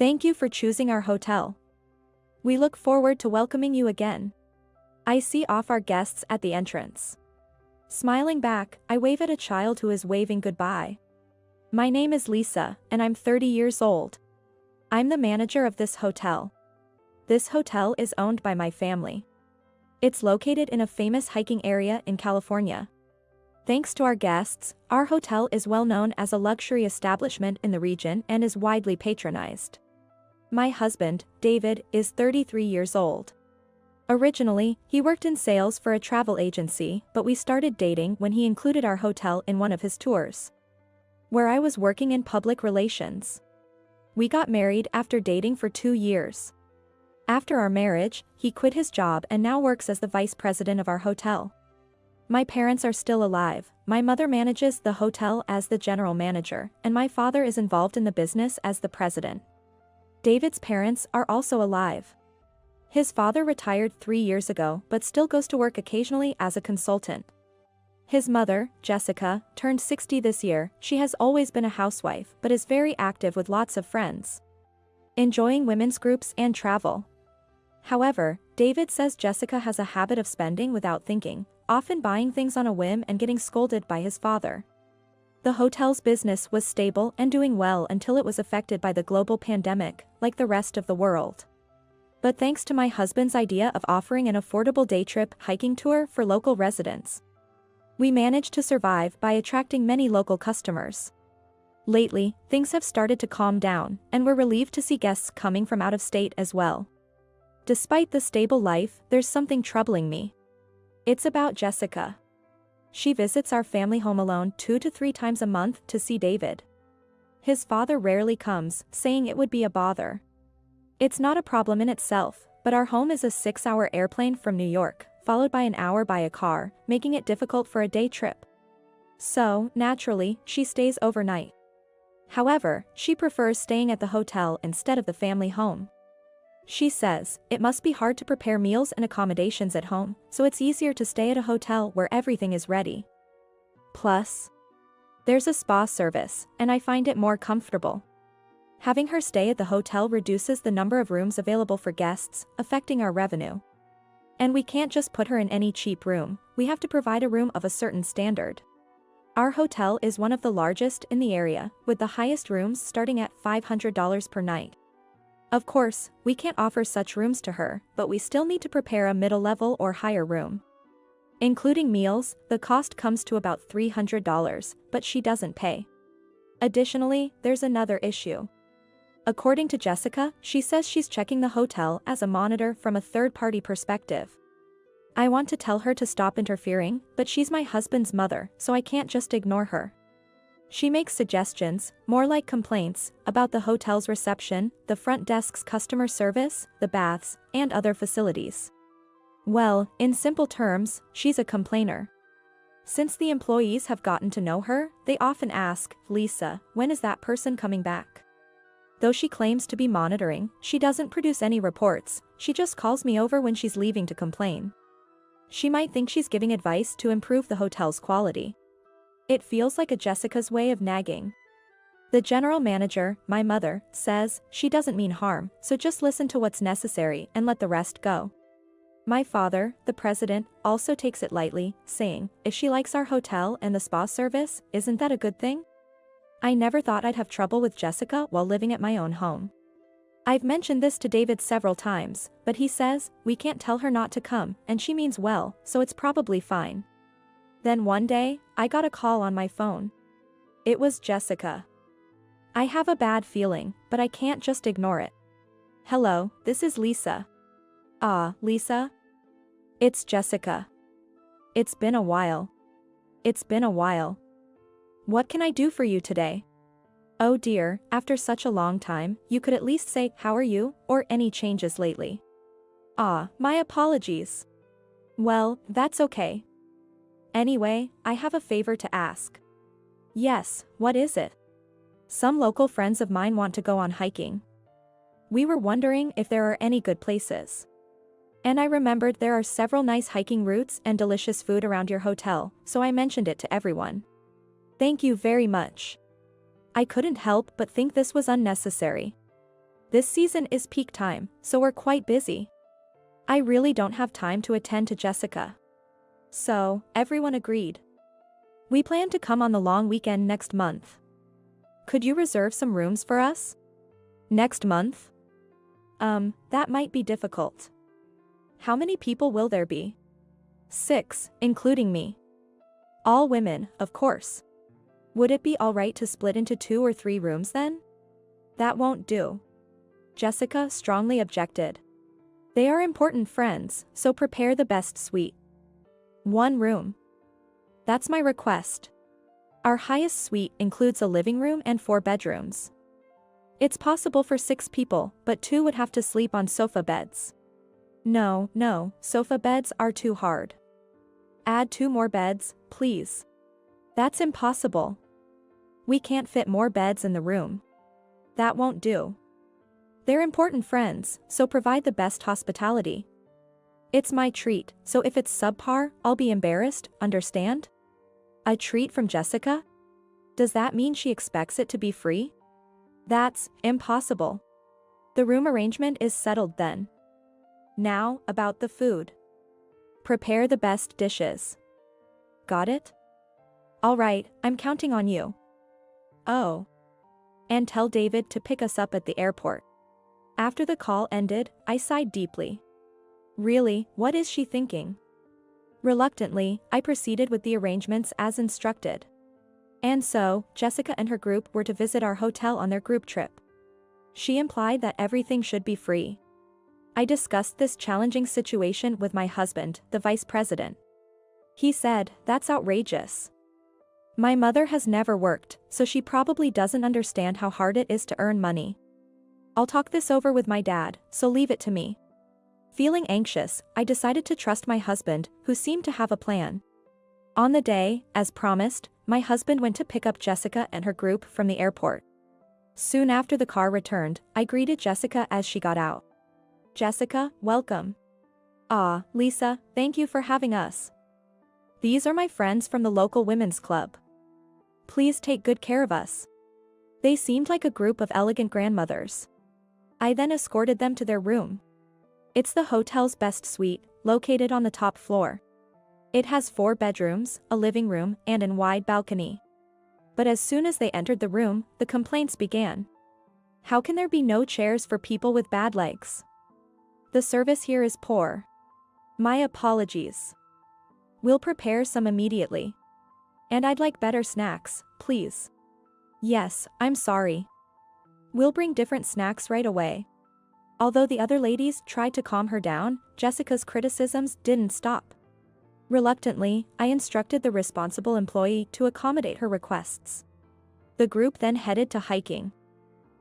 Thank you for choosing our hotel. We look forward to welcoming you again. I see off our guests at the entrance. Smiling back, I wave at a child who is waving goodbye. My name is Lisa, and I'm 30 years old. I'm the manager of this hotel. This hotel is owned by my family. It's located in a famous hiking area in California. Thanks to our guests, our hotel is well known as a luxury establishment in the region and is widely patronized. My husband, David, is 33 years old. Originally, he worked in sales for a travel agency, but we started dating when he included our hotel in one of his tours, where I was working in public relations. We got married after dating for 2 years. After our marriage, he quit his job and now works as the vice president of our hotel. My parents are still alive. My mother manages the hotel as the general manager, and my father is involved in the business as the president. David's parents are also alive. His father retired 3 years ago but still goes to work occasionally as a consultant. His mother, Jessica, turned 60 this year. She has always been a housewife but is very active with lots of friends, enjoying women's groups and travel. However, David says Jessica has a habit of spending without thinking, often buying things on a whim and getting scolded by his father. The hotel's business was stable and doing well until it was affected by the global pandemic, like the rest of the world. But thanks to my husband's idea of offering an affordable day trip hiking tour for local residents, we managed to survive by attracting many local customers. Lately, things have started to calm down, and we're relieved to see guests coming from out of state as well. Despite the stable life, there's something troubling me. It's about Jessica. She visits our family home alone 2 to 3 times a month to see David. His father rarely comes, saying it would be a bother. It's not a problem in itself, but our home is a 6-hour airplane from New York, followed by an hour by a car, making it difficult for a day trip. So, naturally, she stays overnight. However, she prefers staying at the hotel instead of the family home. She says, it must be hard to prepare meals and accommodations at home, so it's easier to stay at a hotel where everything is ready. Plus, there's a spa service, and I find it more comfortable. Having her stay at the hotel reduces the number of rooms available for guests, affecting our revenue. And we can't just put her in any cheap room, we have to provide a room of a certain standard. Our hotel is one of the largest in the area, with the highest rooms starting at $500 per night. Of course, we can't offer such rooms to her, but we still need to prepare a middle-level or higher room. Including meals, the cost comes to about $300, but she doesn't pay. Additionally, there's another issue. According to Jessica, she says she's checking the hotel as a monitor from a third-party perspective. I want to tell her to stop interfering, but she's my husband's mother, so I can't just ignore her. She makes suggestions, more like complaints, about the hotel's reception, the front desk's customer service, the baths, and other facilities. Well, in simple terms, she's a complainer. Since the employees have gotten to know her, they often ask, Lisa, when is that person coming back? Though she claims to be monitoring, she doesn't produce any reports, she just calls me over when she's leaving to complain. She might think she's giving advice to improve the hotel's quality. It feels like a Jessica's way of nagging. The general manager, my mother, says, she doesn't mean harm, so just listen to what's necessary and let the rest go. My father, the president, also takes it lightly, saying, if she likes our hotel and the spa service, isn't that a good thing? I never thought I'd have trouble with Jessica while living at my own home. I've mentioned this to David several times, but he says, we can't tell her not to come, and she means well, so it's probably fine. Then one day, I got a call on my phone. It was Jessica. I have a bad feeling, but I can't just ignore it. Hello, this is Lisa. Ah, Lisa? It's Jessica. It's been a while. It's been a while. What can I do for you today? Oh dear, after such a long time, you could at least say, how are you, or any changes lately. Ah, my apologies. Well, that's okay. Anyway, I have a favor to ask. Yes, what is it? Some local friends of mine want to go on hiking. We were wondering if there are any good places. And I remembered there are several nice hiking routes and delicious food around your hotel, so I mentioned it to everyone. Thank you very much. I couldn't help but think this was unnecessary. This season is peak time, so we're quite busy. I really don't have time to attend to Jessica. So, everyone agreed. We plan to come on the long weekend next month. Could you reserve some rooms for us? Next month? That might be difficult. How many people will there be? 6, including me. All women, of course. Would it be alright to split into 2 or 3 rooms then? That won't do. Jessica strongly objected. They are important friends, so prepare the best suite. 1 room. That's my request. Our highest suite includes a living room and 4 bedrooms. It's possible for 6 people, but 2 would have to sleep on sofa beds. No, sofa beds are too hard. Add 2 more beds, please. That's impossible. We can't fit more beds in the room. That won't do. They're important friends, so provide the best hospitality. It's my treat, so if it's subpar, I'll be embarrassed, understand? A treat from Jessica? Does that mean she expects it to be free? That's impossible. The room arrangement is settled then. Now, about the food. Prepare the best dishes. Got it? Alright, I'm counting on you. Oh. And tell David to pick us up at the airport. After the call ended, I sighed deeply. Really, what is she thinking? Reluctantly, I proceeded with the arrangements as instructed. And so, Jessica and her group were to visit our hotel on their group trip. She implied that everything should be free. I discussed this challenging situation with my husband, the vice president. He said, "That's outrageous. My mother has never worked, so she probably doesn't understand how hard it is to earn money. I'll talk this over with my dad, so leave it to me." Feeling anxious, I decided to trust my husband, who seemed to have a plan. On the day, as promised, my husband went to pick up Jessica and her group from the airport. Soon after the car returned, I greeted Jessica as she got out. "Jessica, welcome." "Ah, Lisa, thank you for having us. These are my friends from the local women's club. Please take good care of us." They seemed like a group of elegant grandmothers. I then escorted them to their room. It's the hotel's best suite, located on the top floor. It has 4 bedrooms, a living room, and a wide balcony. But as soon as they entered the room, the complaints began. How can there be no chairs for people with bad legs? The service here is poor. My apologies. We'll prepare some immediately. And I'd like better snacks, please. Yes, I'm sorry. We'll bring different snacks right away. Although the other ladies tried to calm her down, Jessica's criticisms didn't stop. Reluctantly, I instructed the responsible employee to accommodate her requests. The group then headed to hiking.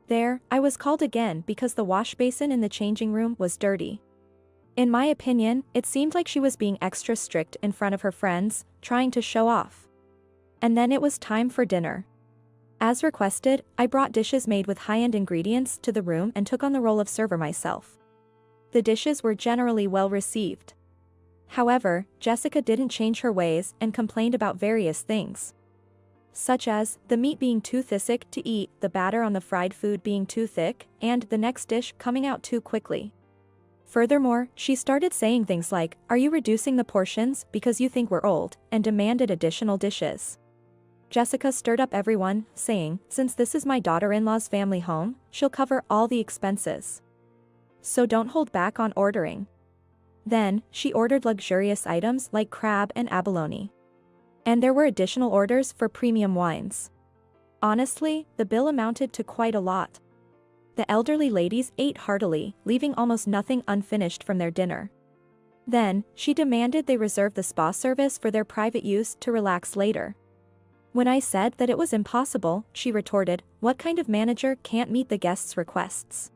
There, I was called again because the wash basin in the changing room was dirty. In my opinion, it seemed like she was being extra strict in front of her friends, trying to show off. And then it was time for dinner. As requested, I brought dishes made with high-end ingredients to the room and took on the role of server myself. The dishes were generally well received. However, Jessica didn't change her ways and complained about various things. Such as, the meat being too thick to eat, the batter on the fried food being too thick, and the next dish coming out too quickly. Furthermore, she started saying things like, "Are you reducing the portions because you think we're old?" and demanded additional dishes. Jessica stirred up everyone, saying, "Since this is my daughter-in-law's family home, she'll cover all the expenses. So don't hold back on ordering." Then, she ordered luxurious items like crab and abalone. And there were additional orders for premium wines. Honestly, the bill amounted to quite a lot. The elderly ladies ate heartily, leaving almost nothing unfinished from their dinner. Then, she demanded they reserve the spa service for their private use to relax later. When I said that it was impossible, she retorted, "What kind of manager can't meet the guests' requests?"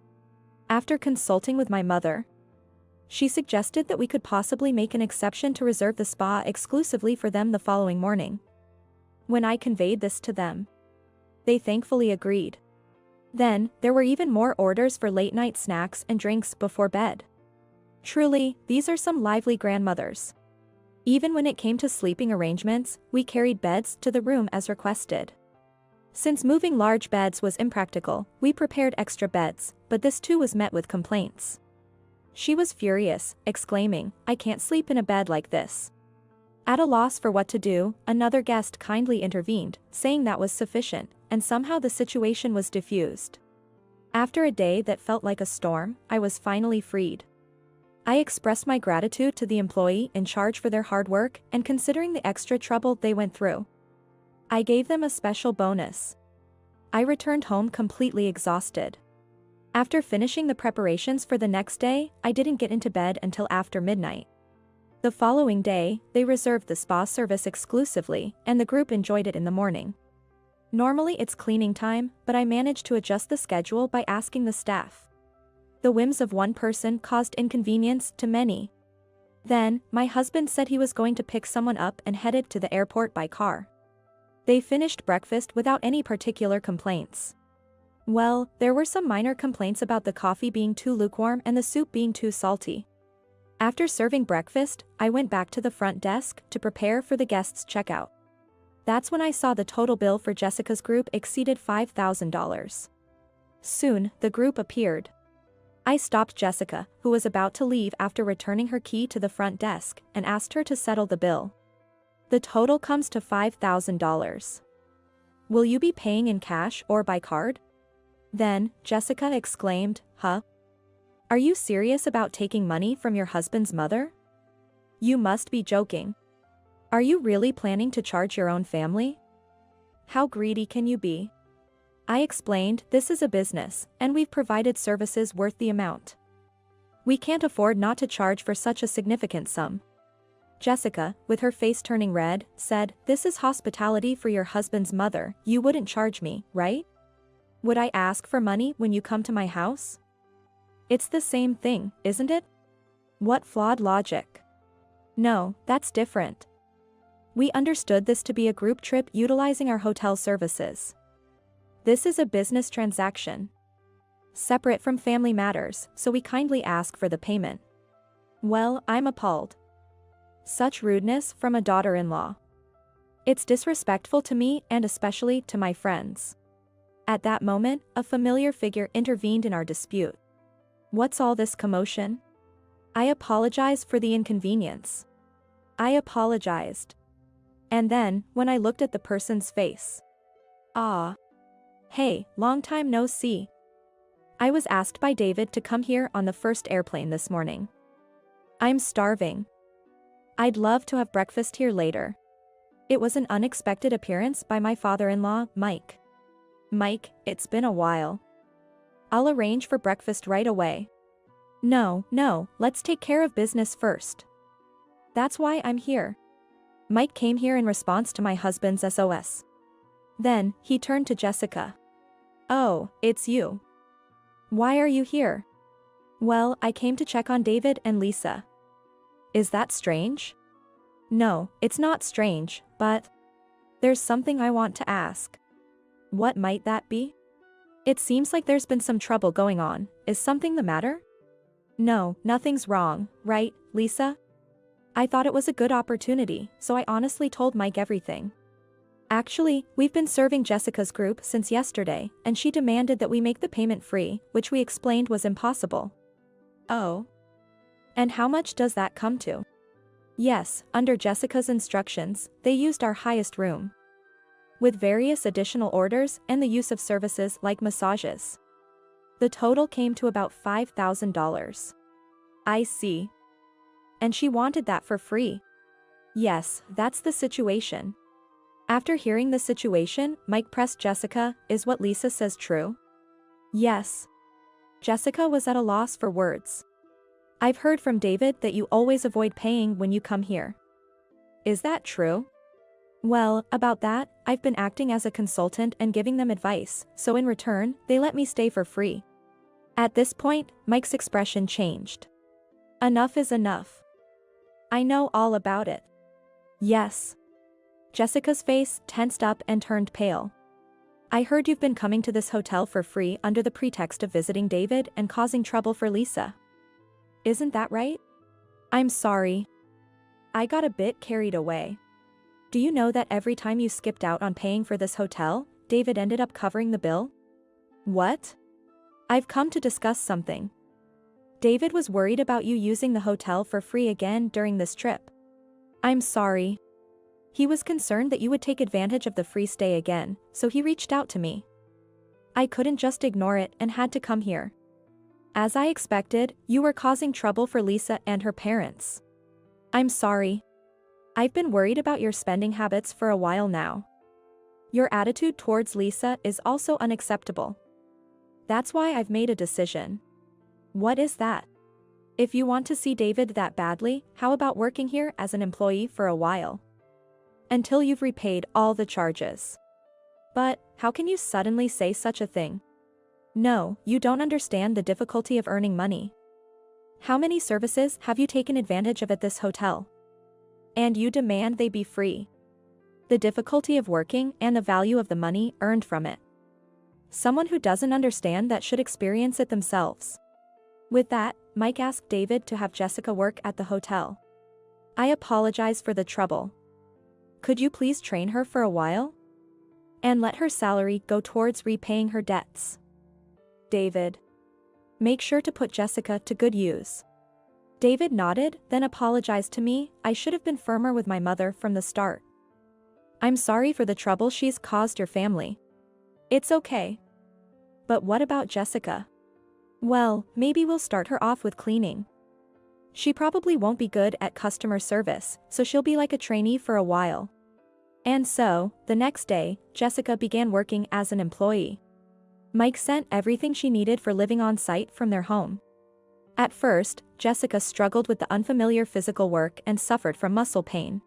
After consulting with my mother, she suggested that we could possibly make an exception to reserve the spa exclusively for them the following morning. When I conveyed this to them, they thankfully agreed. Then, there were even more orders for late-night snacks and drinks before bed. Truly, these are some lively grandmothers. Even when it came to sleeping arrangements, we carried beds to the room as requested. Since moving large beds was impractical, we prepared extra beds, but this too was met with complaints. She was furious, exclaiming, "I can't sleep in a bed like this." At a loss for what to do, another guest kindly intervened, saying that was sufficient, and somehow the situation was diffused. After a day that felt like a storm, I was finally freed. I expressed my gratitude to the employee in charge for their hard work and considering the extra trouble they went through. I gave them a special bonus. I returned home completely exhausted. After finishing the preparations for the next day, I didn't get into bed until after midnight. The following day, they reserved the spa service exclusively, and the group enjoyed it in the morning. Normally it's cleaning time, but I managed to adjust the schedule by asking the staff. The whims of one person caused inconvenience to many. Then, my husband said he was going to pick someone up and headed to the airport by car. They finished breakfast without any particular complaints. Well, there were some minor complaints about the coffee being too lukewarm and the soup being too salty. After serving breakfast, I went back to the front desk to prepare for the guests' checkout. That's when I saw the total bill for Jessica's group exceeded $5,000. Soon, the group appeared. I stopped Jessica, who was about to leave after returning her key to the front desk, and asked her to settle the bill. The total comes to $5,000. Will you be paying in cash or by card? Then, Jessica exclaimed, "Huh? Are you serious about taking money from your husband's mother? You must be joking. Are you really planning to charge your own family? How greedy can you be?" I explained, "This is a business, and we've provided services worth the amount. We can't afford not to charge for such a significant sum." Jessica, with her face turning red, said, "This is hospitality for your husband's mother, you wouldn't charge me, right? Would I ask for money when you come to my house? It's the same thing, isn't it? What flawed logic?" "No, that's different. We understood this to be a group trip utilizing our hotel services. This is a business transaction, separate from family matters, so we kindly ask for the payment." Well, I'm appalled. Such rudeness from a daughter-in-law. It's disrespectful to me and especially to my friends. At that moment, a familiar figure intervened in our dispute. "What's all this commotion?" I apologized for the inconvenience. I apologized. And then, when I looked at the person's face. "Ah. Hey, long time no see. I was asked by David to come here on the first airplane this morning. I'm starving. I'd love to have breakfast here later." It was an unexpected appearance by my father-in-law, Mike. "Mike, it's been a while. I'll arrange for breakfast right away." No, let's take care of business first. That's why I'm here." Mike came here in response to my husband's SOS. Then, he turned to Jessica. "Oh, it's you. Why are you here?" "Well, I came to check on David and Lisa." "Is that strange?" "No, it's not strange, but there's something I want to ask." "What might that be?" "It seems like there's been some trouble going on. Is something the matter?" "No, nothing's wrong, right, Lisa?" I thought it was a good opportunity, so I honestly told Mike everything. "Actually, we've been serving Jessica's group since yesterday, and she demanded that we make the payment free, which we explained was impossible." "Oh? And how much does that come to?" "Yes, under Jessica's instructions, they used our highest room, with various additional orders and the use of services like massages. The total came to about $5,000. "I see. And she wanted that for free?" "Yes, that's the situation." After hearing the situation, Mike pressed Jessica, "Is what Lisa says true?" "Yes." Jessica was at a loss for words. "I've heard from David that you always avoid paying when you come here. Is that true?" "Well, about that, I've been acting as a consultant and giving them advice, so in return, they let me stay for free." At this point, Mike's expression changed. "Enough is enough. I know all about it." "Yes." Jessica's face tensed up and turned pale. "I heard you've been coming to this hotel for free under the pretext of visiting David and causing trouble for Lisa. Isn't that right?" "I'm sorry. I got a bit carried away. Do you know that every time you skipped out on paying for this hotel, David ended up covering the bill? What? I've come to discuss something. David was worried about you using the hotel for free again during this trip. I'm sorry. He was concerned that you would take advantage of the free stay again, so he reached out to me. I couldn't just ignore it and had to come here. As I expected, you were causing trouble for Lisa and her parents. I'm sorry. I've been worried about your spending habits for a while now. Your attitude towards Lisa is also unacceptable. That's why I've made a decision. What is that? If you want to see David that badly, how about working here as an employee for a while? Until you've repaid all the charges. But, how can you suddenly say such a thing? No, you don't understand the difficulty of earning money. How many services have you taken advantage of at this hotel? And you demand they be free. The difficulty of working and the value of the money earned from it. Someone who doesn't understand that should experience it themselves. With that, Mike asked David to have Jessica work at the hotel. I apologize for the trouble. Could you please train her for a while? And let her salary go towards repaying her debts. David. Make sure to put Jessica to good use. David nodded, then apologized to me. I should have been firmer with my mother from the start. I'm sorry for the trouble she's caused your family. It's okay. But what about Jessica? Well, maybe we'll start her off with cleaning. She probably won't be good at customer service, so she'll be like a trainee for a while. And so, the next day, Jessica began working as an employee. Mike sent everything she needed for living on site from their home. At first, Jessica struggled with the unfamiliar physical work and suffered from muscle pain.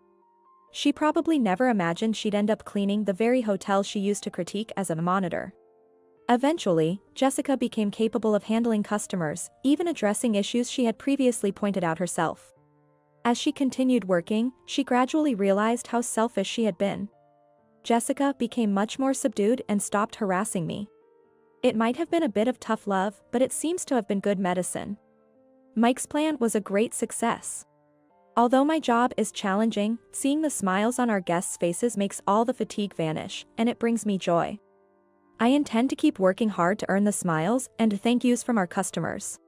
She probably never imagined she'd end up cleaning the very hotel she used to critique as a monitor. Eventually, Jessica became capable of handling customers, even addressing issues she had previously pointed out herself. As she continued working, she gradually realized how selfish she had been. Jessica became much more subdued and stopped harassing me. It might have been a bit of tough love, but it seems to have been good medicine. Mike's plan was a great success. Although my job is challenging, seeing the smiles on our guests' faces makes all the fatigue vanish, and it brings me joy. I intend to keep working hard to earn the smiles and thank yous from our customers.